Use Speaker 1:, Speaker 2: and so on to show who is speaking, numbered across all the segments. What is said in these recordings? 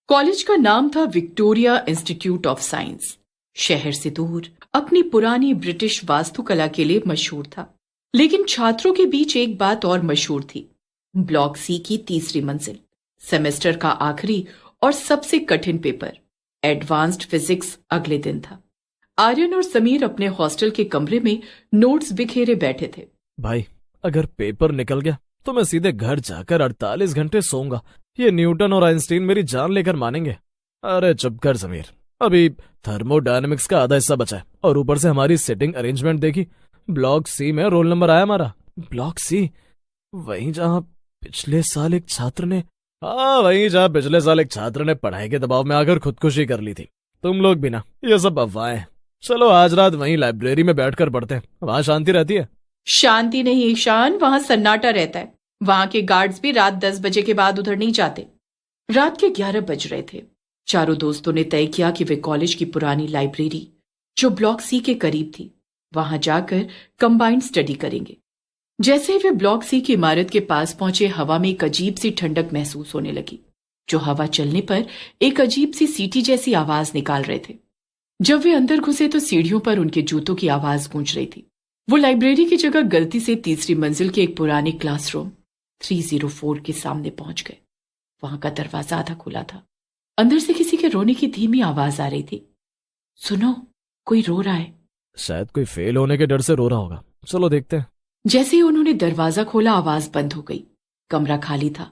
Speaker 1: College का नाम था विक्टोरिया इंस्टीट्यूट ऑफ साइंस। शहर से दूर अपनी पुरानी ब्रिटिश वास्तुकला के लिए मशहूर था। लेकिन छात्रों के बीच एक बात और मशहूर थी। ब्लॉक सी की तीसरी मंजिल, सेमेस्टर का आखिरी और सबसे कठिन पेपर, एडवांस्ड फिजिक्स अगले दिन था। आर्यन और समीर अपने हॉस्टल के कमरे में नोट्स बिखेरे बैठे थे।
Speaker 2: भाई, अगर पेपर निकल गया तो मैं सीधे घर जाकर 48 घंटे सोऊंगा। ये न्यूटन और आइंस्टीन मेरी जान लेकर मानेंगे। अरे चुप कर समीर, अभी थर्मोडायनेमिक्स का आधा हिस्सा बचा है और ऊपर से हमारी सिटिंग अरेंजमेंट देखी। ब्लॉक सी में रोल नंबर आया हमारा। ब्लॉक सी, वहीं जहां पिछले साल एक छात्र ने पढ़ाई के दबाव में आकर खुदकुशी कर ली थी। तुम लोग भी ना, ये सब अफवाहें। चलो आज रात वहीं लाइब्रेरी में बैठकर पढ़ते हैं, वहां शांति रहती है।
Speaker 1: शांति नहीं ईशान, वहां सन्नाटा रहता है। वहां के गार्ड्स भी रात 10 बजे के बाद उधर नहीं जाते। रात के 11 बज रहे थे। चारों दोस्तों ने तय किया कि वे कॉलेज की पुरानी लाइब्रेरी, जो ब्लॉक सी के करीब थी, वहां जाकर कंबाइंड स्टडी करेंगे। जैसे ही वे ब्लॉक सी की इमारत के पास पहुंचे, हवा में एक अजीब सी ठंडक महसूस होने लगी, जो हवा चलने पर एक अजीब सी सीटी जैसी आवाज निकाल रहे थे। जब वे अंदर घुसे तो सीढ़ियों पर उनके जूतों की आवाज गूंज रही थी। वो लाइब्रेरी की जगह गलती से तीसरी मंजिल के एक पुराने क्लासरूम 304 के सामने पहुंच गए। वहां का दरवाजा आधा खुला था। अंदर से किसी के रोने की धीमी आवाज आ रही थी। सुनो, कोई रो रहा है।
Speaker 2: शायद कोई फेल होने के डर से रो रहा होगा, चलो देखते हैं।
Speaker 1: जैसे ही उन्होंने दरवाजा खोला, आवाज बंद हो गई। कमरा खाली था।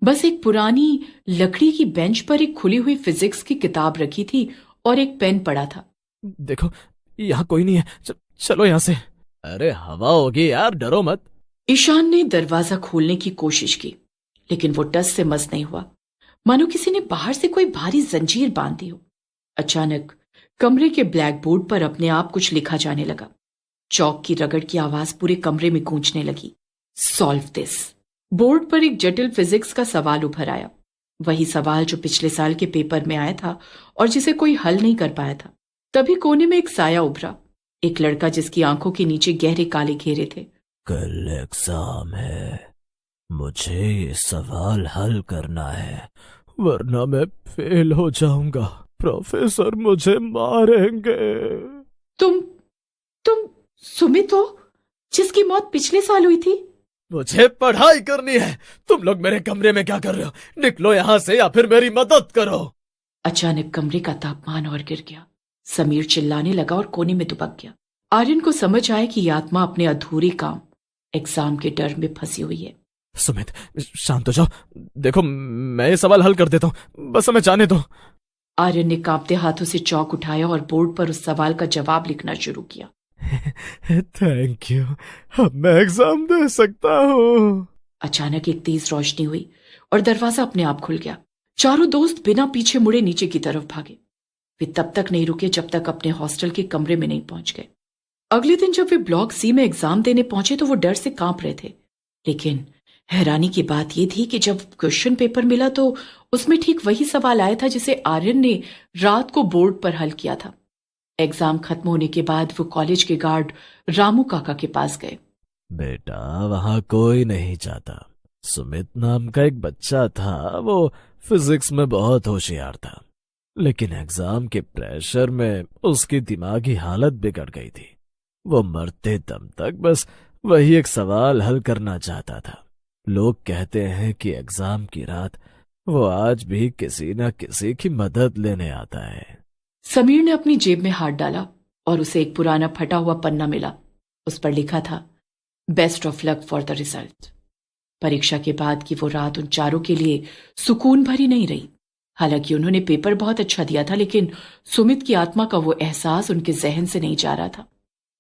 Speaker 1: बस एक पुरानी लकड़ी की बेंच पर एक खुली हुई फिजिक्स की किताब रखी थी और एक पेन पड़ा था।
Speaker 2: देखो, यहाँ कोई नहीं है, चलो यहाँ से। अरे हवा होगी यार, डरो मत।
Speaker 1: ईशान ने दरवाजा खोलने की कोशिश की, लेकिन वो टस से मस नहीं हुआ, मानो किसी ने बाहर से कोई भारी जंजीर बांध दी हो। अचानक कमरे के ब्लैक बोर्ड पर अपने आप कुछ लिखा जाने लगा। चौक की रगड़ की आवाज पूरे कमरे में गूंजने लगी। Solve this. बोर्ड पर एक जटिल फिजिक्स का सवाल उभर आया। वही सवाल जो पिछले साल के पेपर में आया था और जिसे कोई हल नहीं कर पाया था। तभी कोने में एक साया उभरा, एक लड़का जिसकी आंखों के नीचे गहरे काले घेरे थे।
Speaker 2: कल एग्जाम है, मुझे ये सवाल हल करना है, वरना मैं फेल हो जाऊंगा। प्रोफेसर मुझे मारेंगे।
Speaker 1: तुम सुमित हो, जिसकी मौत पिछले साल हुई थी?
Speaker 2: मुझे पढ़ाई करनी है। तुम लोग मेरे कमरे में क्या कर रहे हो? निकलो यहाँ से या फिर मेरी मदद करो।
Speaker 1: अचानक कमरे का तापमान और गिर गया। समीर चिल्लाने लगा और कोने में दुबक गया। आर्यन को समझ आया कि ये आत्मा अपने अधूरे काम, एग्जाम के डर में फंसी हुई है।
Speaker 2: सुमित, शांत हो जाओ। देखो, मैं ये सवाल हल कर देता हूँ, बस हमें जाने दो।
Speaker 1: आर्यन ने कांपते हाथों से चौक उठाया और बोर्ड पर उस सवाल का जवाब लिखना शुरू किया।
Speaker 2: थैंक यू, अब मैं एग्जाम दे सकता हूँ।
Speaker 1: अचानक एक तेज रोशनी हुई और दरवाजा अपने आप खुल गया। चारों दोस्त बिना पीछे मुड़े नीचे की तरफ भागे। वे तब तक नहीं रुके जब तक अपने हॉस्टल के कमरे में नहीं पहुंच गए। अगले दिन जब वे ब्लॉक सी में एग्जाम देने पहुंचे तो वो डर से कांप रहे थे। लेकिन हैरानी की बात यह थी कि जब क्वेश्चन पेपर मिला तो उसमें ठीक वही सवाल आया था जिसे आर्यन ने रात को बोर्ड पर हल किया था। एग्जाम खत्म होने के बाद वो कॉलेज के गार्ड रामू काका के पास गए।
Speaker 2: बेटा, वहां कोई नहीं जाता। सुमित नाम का एक बच्चा था, वो फिजिक्स में बहुत होशियार था, लेकिन एग्जाम के प्रेशर में उसकी दिमागी हालत बिगड़ गई थी। वो मरते दम तक बस वही एक सवाल हल करना चाहता था। लोग कहते हैं कि एग्जाम की रात वो आज भी किसी न किसी की मदद लेने आता है।
Speaker 1: समीर ने अपनी जेब में हाथ डाला और उसे एक पुराना फटा हुआ पन्ना मिला। उस पर लिखा था, best of luck for the result. परीक्षा के बाद की वो रात उन चारों के लिए सुकून भरी नहीं रही। हालांकि उन्होंने पेपर बहुत अच्छा दिया था, लेकिन सुमित की आत्मा का वो एहसास उनके जहन से नहीं जा रहा था।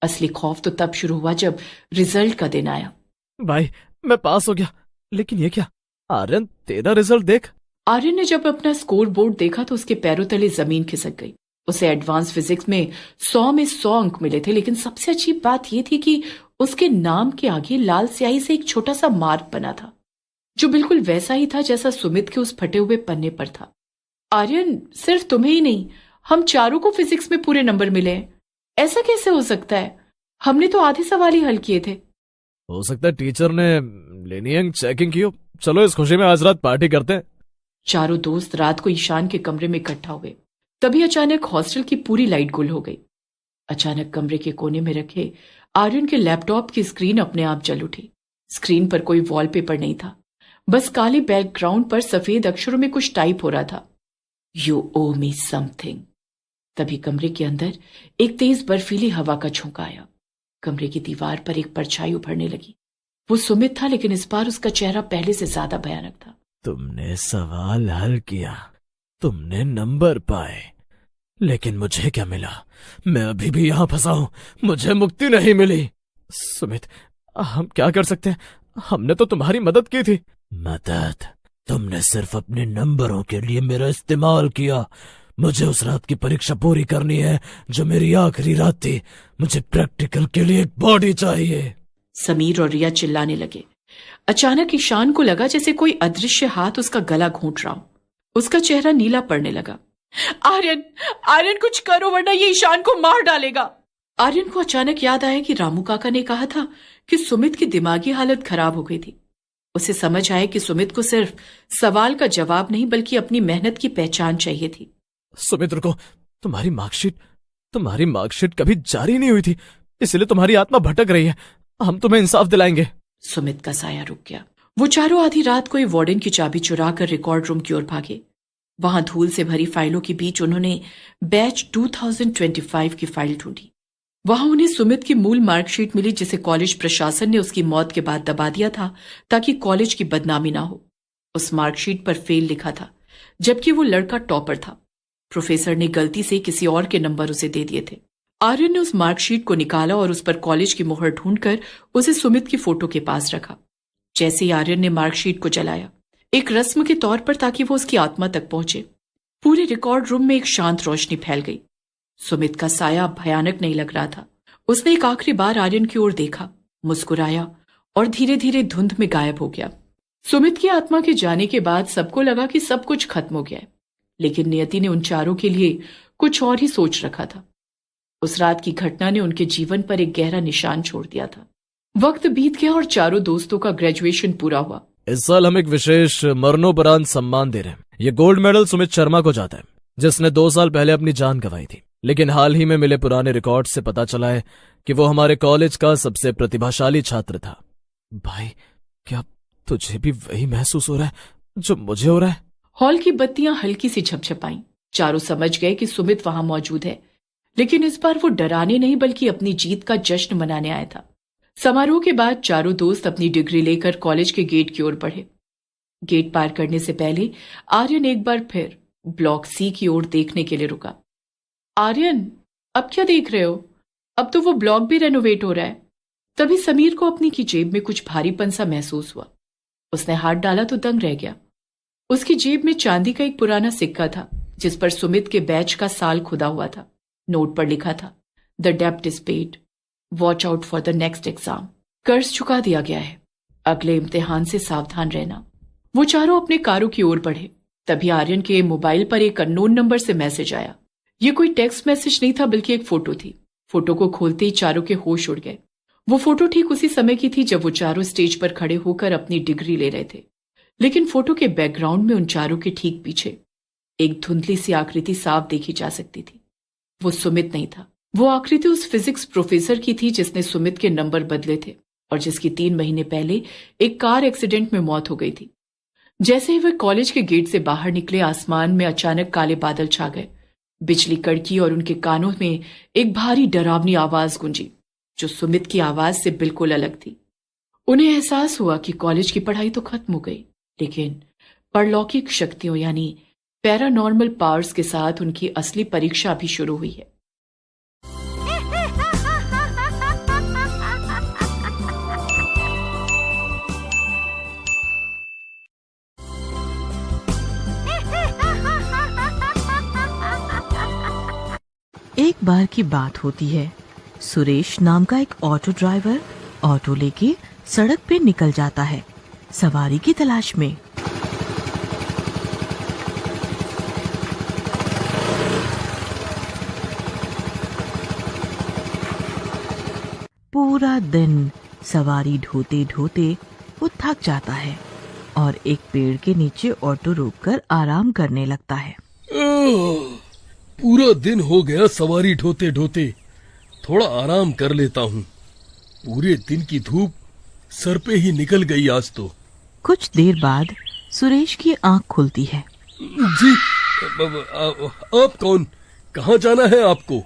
Speaker 1: असली खौफ तो तब शुरू हुआ जब रिजल्ट का दिन आया।
Speaker 2: भाई, मैं पास हो गया, लेकिन ये क्या? आर्यन, तेरा रिजल्ट देख।
Speaker 1: आर्यन ने जब अपना स्कोर बोर्ड देखा तो उसके पैरों तले जमीन खिसक गई। उसे एडवांस फिजिक्स में 100 में 100 अंक मिले थे, लेकिन सबसे अच्छी बात यह थी कि उसके नाम के आगे लाल स्याही से एक छोटा सा मार्क बना था, जो बिल्कुल वैसा ही था जैसा सुमित के उस फटे हुए पन्ने पर था। आर्यन, सिर्फ तुम्हें ही नहीं, हम चारों को फिजिक्स में पूरे नंबर मिले हैं। ऐसा कैसे हो सकता है? हमने तो आधे सवाल ही हल किए थे।
Speaker 2: हो सकता है टीचर ने लेनियंग चेकिंग की हो। चलो इस खुशी में आज रात पार्टी करते हैं।
Speaker 1: चारों दोस्त रात को ईशान के कमरे में इकट्ठा हुए। तभी अचानक हॉस्टल की पूरी लाइट गुल हो गई। अचानक कमरे के कोने में रखे आर्यन के लैपटॉप की स्क्रीन अपने आप जल उठी। स्क्रीन पर कोई वॉलपेपर नहीं था, बस काले बैकग्राउंड पर सफेद अक्षरों में कुछ टाइप हो रहा था, यू ओ मी समथिंग। तभी कमरे के अंदर एक तेज बर्फीली हवा का झोंका आया। कमरे की दीवार पर एक परछाई उभरने लगी। वो सुमित था, लेकिन इस बार उसका चेहरा पहले से ज्यादा भयानक था।
Speaker 2: तुमने सवाल हल किया, तुमने नंबर पाए, लेकिन मुझे क्या मिला? मैं अभी भी यहां फंसा हूं, मुझे मुक्ति नहीं मिली। सुमित, हम क्या कर सकते हैं? हमने तो तुम्हारी मदद की थी। मदद? तुमने सिर्फ अपने नंबरों के लिए मेरा इस्तेमाल किया। मुझे उस रात की परीक्षा पूरी करनी है जो मेरी आखिरी रात थी। मुझे प्रैक्टिकल के लिए एक बॉडी चाहिए।
Speaker 1: समीर और रिया चिल्लाने लगे। अचानक ईशान को लगा जैसे कोई अदृश्य हाथ उसका गला घोंट रहा हो। उसका चेहरा नीला पड़ने लगा। आर्यन, आर्यन कुछ करो वरना ये ईशान को मार डालेगा। आर्यन को अचानक याद आया कि रामू काका ने कहा था कि सुमित की दिमागी हालत खराब हो गई थी। उसे समझ आया कि सुमित को सिर्फ सवाल का जवाब नहीं बल्कि अपनी मेहनत की पहचान चाहिए थी।
Speaker 2: सुमित रुको, तुम्हारी मार्कशीट कभी जारी नहीं हुई थी, इसलिए तुम्हारी आत्मा भटक रही है। हम तुम्हें इंसाफ दिलाएंगे।
Speaker 1: सुमित का साया रुक गया। वो चारों आधी रात को एक वार्डन की चाबी चुरा कर रिकॉर्ड रूम की ओर भागे। वहां धूल से भरी फाइलों के बीच उन्होंने बैच 2025 की फाइल ढूंढी। वहां उन्हें सुमित की मूल मार्कशीट मिली, जिसे कॉलेज प्रशासन ने उसकी मौत के बाद दबा दिया था ताकि कॉलेज की बदनामी ना हो। उस मार्कशीट पर फेल लिखा था, जबकि वो लड़का टॉपर था। प्रोफेसर ने गलती से किसी और के नंबर उसे दे दिए थे। आर्यन ने उस मार्कशीट को निकाला और उस पर कॉलेज की मोहर ढूंढकर उसे सुमित की फोटो के पास रखा। जैसे ही आर्यन ने मार्कशीट को जलाया, एक रस्म के तौर पर ताकि वो उसकी आत्मा तक पहुंचे, पूरे रिकॉर्ड रूम में एक शांत रोशनी फैल गई। सुमित का साया अब भयानक नहीं लग रहा था। उसने एक आखिरी बार आर्यन की ओर देखा, मुस्कुराया और धीरे धीरे धुंध में गायब हो गया। सुमित की आत्मा के जाने के बाद सबको लगा कि सब कुछ खत्म हो गया है, लेकिन नियति ने उन चारों के लिए कुछ और ही सोच रखा था। उस रात की घटना ने उनके जीवन पर एक गहरा निशान छोड़ दिया था। वक्त बीत गया और चारों दोस्तों का ग्रेजुएशन पूरा हुआ।
Speaker 2: इस साल हम एक विशेष मरणोपरांत सम्मान दे रहे हैं। ये गोल्ड मेडल सुमित शर्मा को जाता है, जिसने 2 साल पहले अपनी जान गंवाई थी। लेकिन हाल ही में मिले पुराने रिकॉर्ड से पता चला है कि वो हमारे कॉलेज का सबसे प्रतिभाशाली छात्र था। भाई, क्या तुझे भी वही महसूस हो रहा है जो मुझे हो रहा है?
Speaker 1: हॉल की बत्तियां हल्की सी झपझपाईं। चारों समझ गए कि सुमित वहां मौजूद है, लेकिन इस बार वो डराने नहीं बल्कि अपनी जीत का जश्न मनाने आया था। समारोह के बाद चारों दोस्त अपनी डिग्री लेकर कॉलेज के गेट की ओर बढ़े। गेट पार करने से पहले आर्यन एक बार फिर ब्लॉक सी की ओर देखने के लिए रुका। आर्यन, अब क्या देख रहे हो? अब तो वो ब्लॉक भी रेनोवेट हो रहा है। तभी समीर को अपनी की जेब में कुछ भारीपन सा महसूस हुआ। उसने हाथ डाला तो दंग रह गया। उसकी जेब में चांदी का एक पुराना सिक्का था, जिस पर सुमित के बैच का साल खुदा हुआ था। नोट पर लिखा था, द डेब्ट is paid, watch out for the next exam. कर्ज चुका दिया गया है, अगले इम्तिहान से सावधान रहना। वो चारों अपने कारों की ओर बढ़े। तभी आर्यन के मोबाइल पर एक अननोन नंबर से मैसेज आया। ये कोई टेक्स्ट मैसेज नहीं था बल्कि एक फोटो थी। फोटो को खोलते ही चारों के होश उड़ गए। वो फोटो ठीक उसी समय की थी जब वो चारों स्टेज पर खड़े होकर अपनी डिग्री ले रहे थे। लेकिन फोटो के बैकग्राउंड में उन चारों के ठीक पीछे एक धुंधली सी आकृति साफ देखी जा सकती थी। वो सुमित नहीं था। वो आकृति उस फिजिक्स प्रोफेसर की थी जिसने सुमित के नंबर बदले थे और जिसकी 3 महीने पहले एक कार एक्सीडेंट में मौत हो गई थी। जैसे ही वे कॉलेज के गेट से बाहर निकले, आसमान में अचानक काले बादल छा गए। बिजली कड़की और उनके कानों में एक भारी डरावनी आवाज गूंजी, जो सुमित की आवाज से बिल्कुल अलग थी। उन्हें एहसास हुआ कि कॉलेज की पढ़ाई तो खत्म हो गई, लेकिन परलौकिक शक्तियों यानी पैरानॉर्मल पावर्स के साथ उनकी असली परीक्षा भी शुरू हुई है।
Speaker 3: एक बार की बात होती है। सुरेश नाम का एक ऑटो ड्राइवर ऑटो लेके सड़क पे निकल जाता है सवारी की तलाश में। पूरा दिन सवारी ढोते ढोते वो थक जाता है और एक पेड़ के नीचे ऑटो रोककर आराम करने लगता है।
Speaker 4: पूरा दिन हो गया सवारी ढोते ढोते, थोड़ा आराम कर लेता हूँ। पूरे दिन की धूप सर पे ही निकल गई आज तो।
Speaker 3: कुछ देर बाद सुरेश की आंख खुलती है।
Speaker 4: जी, आप कौन? कहाँ जाना है आपको?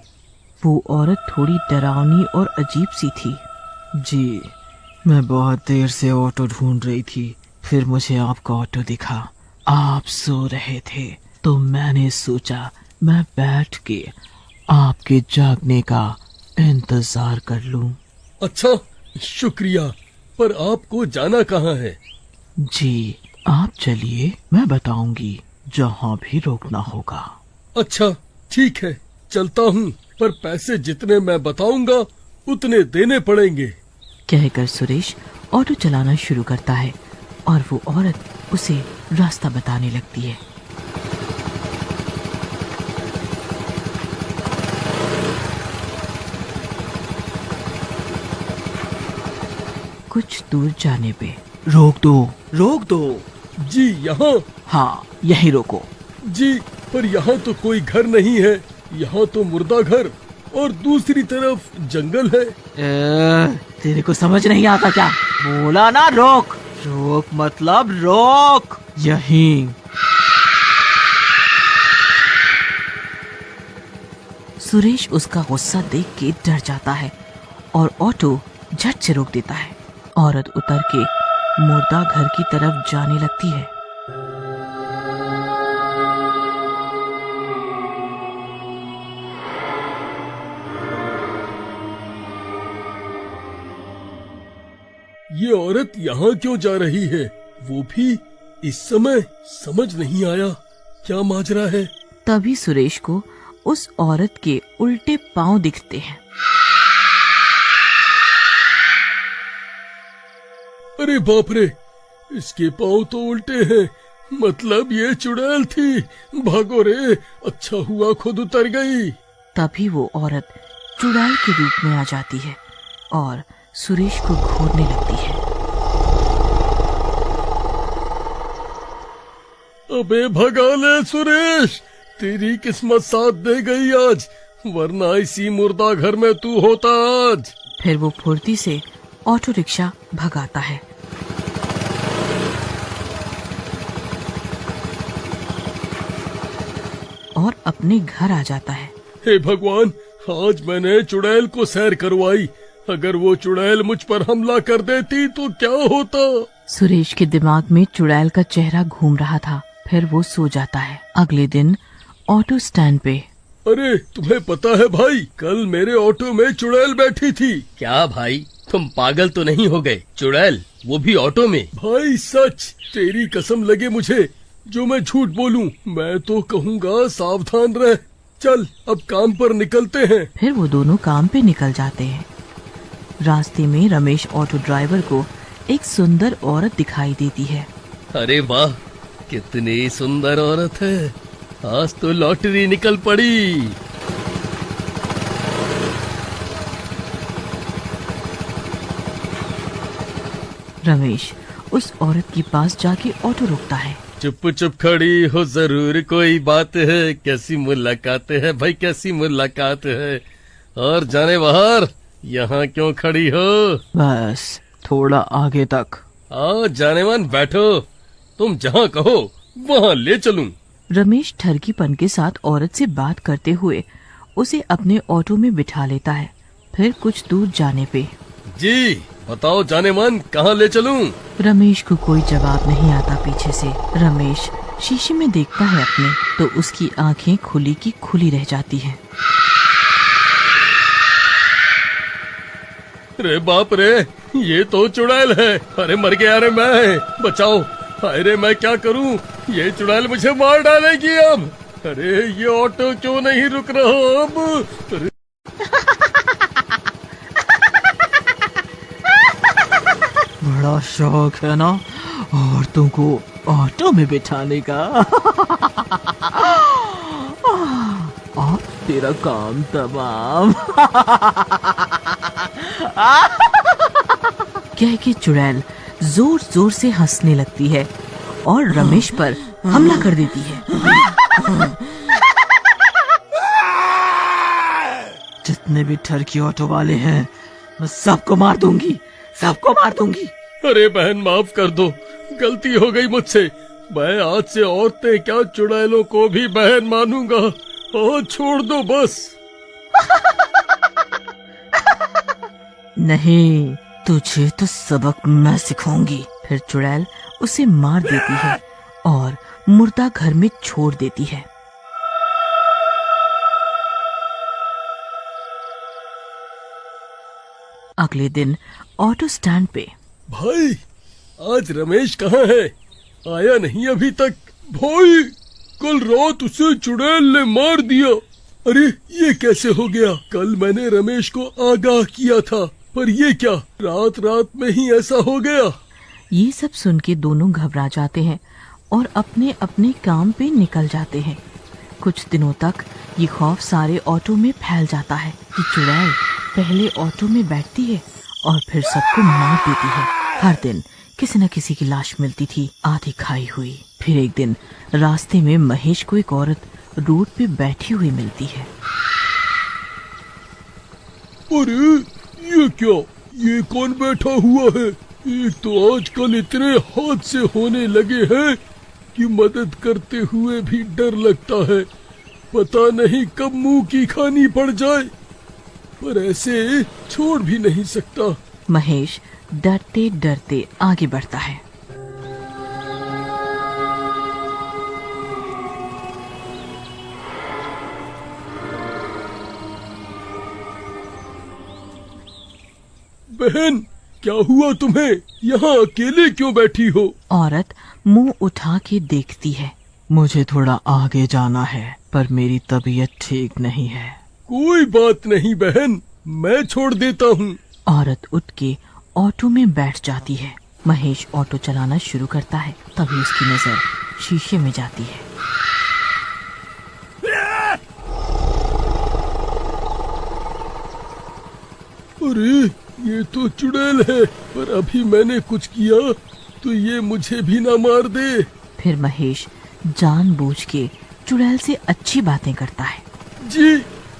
Speaker 3: वो औरत थोड़ी डरावनी और अजीब सी थी।
Speaker 5: जी, मैं बहुत देर से ऑटो ढूंढ रही थी, फिर मुझे आपका ऑटो दिखा। आप सो रहे थे तो मैंने सोचा मैं बैठ के आपके जागने का इंतजार कर लूं।
Speaker 4: अच्छा, शुक्रिया। पर आपको जाना कहाँ है?
Speaker 5: जी, आप चलिए, मैं बताऊंगी जहाँ भी रोकना होगा।
Speaker 4: अच्छा, ठीक है, चलता हूँ, पर पैसे जितने मैं बताऊंगा उतने देने पड़ेंगे।
Speaker 3: कहकर सुरेश ऑटो चलाना शुरू करता है और वो औरत उसे रास्ता बताने लगती है। कुछ दूर जाने पे
Speaker 5: रोक दो।
Speaker 4: जी, यहाँ?
Speaker 5: हाँ, यही रोको।
Speaker 4: जी, पर यहाँ तो कोई घर नहीं है। यहाँ तो मुर्दा घर और दूसरी तरफ जंगल है।
Speaker 5: तेरे को समझ नहीं आता क्या? बोला ना रोक। रोक मतलब रोक, यहीं।
Speaker 3: सुरेश उसका गुस्सा देख के डर जाता है और ऑटो झट से रोक देता है। औरत उतर के मुर्दा घर की तरफ जाने लगती है।
Speaker 4: ये औरत यहाँ क्यों जा रही है? वो भी इस समय? समझ नहीं आया क्या माजरा है।
Speaker 3: तभी सुरेश को उस औरत के उल्टे पांव दिखते हैं।
Speaker 4: अरे बाप रे, इसके पाँव तो उल्टे हैं। मतलब ये चुड़ैल थी। भागो रे, अच्छा हुआ खुद उतर गई।
Speaker 3: तभी वो औरत चुड़ैल के रूप में आ जाती है और सुरेश को घूरने लगती है।
Speaker 4: अबे भगा ले सुरेश, तेरी किस्मत साथ दे गई आज, वरना इसी मुर्दा घर में तू होता आज।
Speaker 3: फिर वो फुर्ती से ऑटो रिक्शा भगाता है। और अपने घर आ जाता है।
Speaker 4: हे भगवान, आज मैंने चुड़ैल को सैर करवाई। अगर वो चुड़ैल मुझ पर हमला कर देती तो क्या होता?
Speaker 3: सुरेश के दिमाग में चुड़ैल का चेहरा घूम रहा था। फिर वो सो जाता है। अगले दिन ऑटो स्टैंड पे।
Speaker 4: अरे तुम्हें पता है भाई, कल मेरे ऑटो में चुड़ैल बैठी थी।
Speaker 6: क्या भाई, तुम पागल तो नहीं हो गए? चुड़ैल, वो भी ऑटो में?
Speaker 4: भाई सच, तेरी कसम लगे मुझे जो मैं झूठ बोलूं। मैं तो कहूँगा सावधान रह। चल अब काम पर निकलते हैं।
Speaker 3: फिर वो दोनों काम पे निकल जाते हैं। रास्ते में रमेश ऑटो ड्राइवर को एक सुंदर औरत दिखाई देती है।
Speaker 6: अरे वाह, कितनी सुंदर औरत है, आज तो लॉटरी निकल पड़ी।
Speaker 4: रमेश उस औरत के पास जाके ऑटो रोकता है।
Speaker 6: चुप चुप खड़ी हो, जरूर कोई बात है। कैसी मुलाकात है भाई, कैसी मुलाकात है। और जाने बाहर, यहाँ क्यों खड़ी हो?
Speaker 5: बस थोड़ा आगे तक।
Speaker 6: आओ जानेमान, बैठो। तुम जहाँ कहो वहाँ ले चलूं।
Speaker 3: रमेश ठरकीपन के साथ औरत से बात करते हुए उसे अपने ऑटो में बिठा लेता है। फिर कुछ दूर जाने पे,
Speaker 6: जी बताओ जानेमान, कहाँ ले चलूं?
Speaker 3: रमेश को कोई जवाब नहीं आता पीछे से। रमेश शीशे में देखता है अपने, तो उसकी आंखें खुली की खुली रह जाती हैं।
Speaker 6: रे बाप रे, ये तो चुड़ैल है। अरे मर गया रे मैं, बचाओ। अरे मैं क्या करूं, ये चुड़ैल मुझे मार डालेगी अब। अरे ये ऑटो क्यों नहीं रुक रहा अब? अरे
Speaker 5: बड़ा शौक है ना औरतों को ऑटो में बिठाने का। अब तेरा काम तमाम।
Speaker 3: कह के चुड़ैल जोर जोर से हंसने लगती है और रमेश पर हमला कर देती है।
Speaker 5: जितने भी ठरकी ऑटो वाले हैं मैं सबको मार दूंगी, सबको मार दूंगी।
Speaker 6: अरे बहन माफ कर दो, गलती हो गई मुझसे। मैं आज से औरतें क्या चुड़ैलों को भी बहन मानूंगा। और छोड़ दो बस।
Speaker 3: नहीं, तुझे तो सबक मैं सिखाऊंगी। फिर चुड़ैल उसे मार देती है और मुर्दा घर में छोड़ देती है। अगले दिन ऑटो स्टैंड पे।
Speaker 6: भाई आज रमेश कहाँ है? आया नहीं अभी तक। भाई कल रात उसे चुड़ैल ने मार दिया। अरे ये कैसे हो गया? कल मैंने रमेश को आगाह किया था, पर ये क्या रात रात में ही ऐसा हो गया?
Speaker 3: ये सब सुन के दोनों घबरा जाते हैं और अपने अपने काम पे निकल जाते हैं। कुछ दिनों तक ये खौफ सारे ऑटो में फैल जाता है कि चुड़ैल पहले ऑटो में बैठती है और फिर सबको मार देती है। हर दिन किसी न किसी की लाश मिलती थी, आधी खाई हुई। फिर एक दिन रास्ते में महेश को एक औरत रोड पे बैठी हुई मिलती है।
Speaker 6: अरे ये क्या? ये कौन बैठा हुआ है? एक तो आजकल इतने हादसे होने लगे हैं कि मदद करते हुए भी डर लगता है। पता नहीं कब मुंह की खानी पड़ जाए, पर ऐसे छोड़ भी नहीं सकता।
Speaker 3: महेश डरते डरते आगे बढ़ता है।
Speaker 6: बहन क्या हुआ तुम्हें? यहाँ अकेले क्यों बैठी हो?
Speaker 3: औरत मुंह उठा के देखती है।
Speaker 5: मुझे थोड़ा आगे जाना है, पर मेरी तबीयत ठीक नहीं है।
Speaker 6: कोई बात नहीं बहन, मैं छोड़ देता हूँ।
Speaker 3: औरत उठ के ऑटो में बैठ जाती है। महेश ऑटो चलाना शुरू करता है, तभी उसकी नजर शीशे में जाती है।
Speaker 6: अरे ये तो चुड़ैल है, पर अभी मैंने कुछ किया तो ये मुझे भी ना मार दे।
Speaker 3: फिर महेश जानबूझ के चुड़ैल से अच्छी बातें करता है।
Speaker 6: जी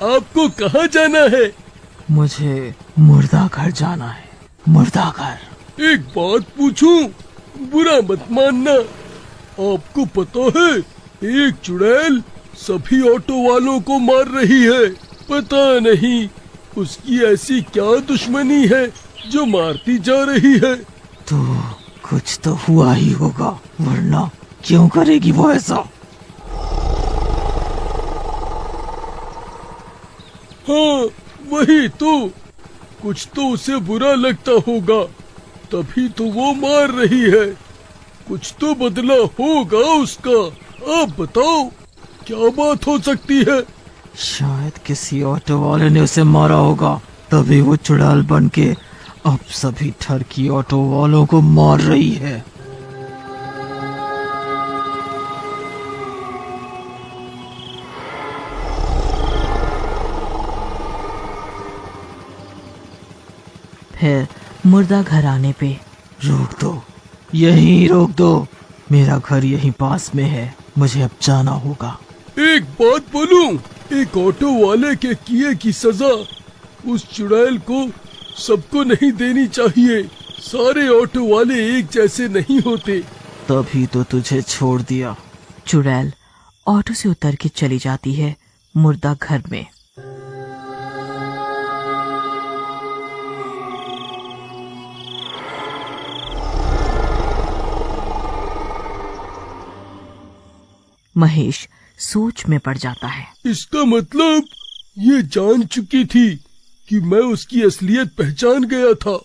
Speaker 6: आपको कहाँ जाना है?
Speaker 5: मुझे मुर्दा घर जाना है, मुर्दा घर।
Speaker 6: एक बात पूछूं, बुरा मत मानना। आपको पता है एक चुड़ैल सभी ऑटो वालों को मार रही है। पता नहीं उसकी ऐसी क्या दुश्मनी है जो मारती जा रही है।
Speaker 5: तो कुछ तो हुआ ही होगा, वरना क्यों करेगी वो ऐसा?
Speaker 6: हाँ वही तो, कुछ तो उसे बुरा लगता होगा, तभी तो वो मार रही है। कुछ तो बदला होगा उसका। आप बताओ क्या बात हो सकती है?
Speaker 5: शायद किसी ऑटो वाले ने उसे मारा होगा, तभी वो चुड़ैल बन के अब सभी ठरकी ऑटो वालों को मार रही है।
Speaker 3: फिर मुर्दा घर आने पे।
Speaker 5: रोक दो, यहीं रोक दो। मेरा घर यहीं पास में है, मुझे अब जाना होगा।
Speaker 6: एक बात बोलूं, एक ऑटो वाले के किए की सजा उस चुड़ैल को सबको नहीं देनी चाहिए। सारे ऑटो वाले एक जैसे नहीं होते।
Speaker 5: तभी तो तुझे छोड़ दिया।
Speaker 3: चुड़ैल ऑटो से उतर के चली जाती है मुर्दा घर में। महेश सोच में पड़ जाता है।
Speaker 6: इसका मतलब ये जान चुकी थी कि मैं उसकी असलियत पहचान गया था।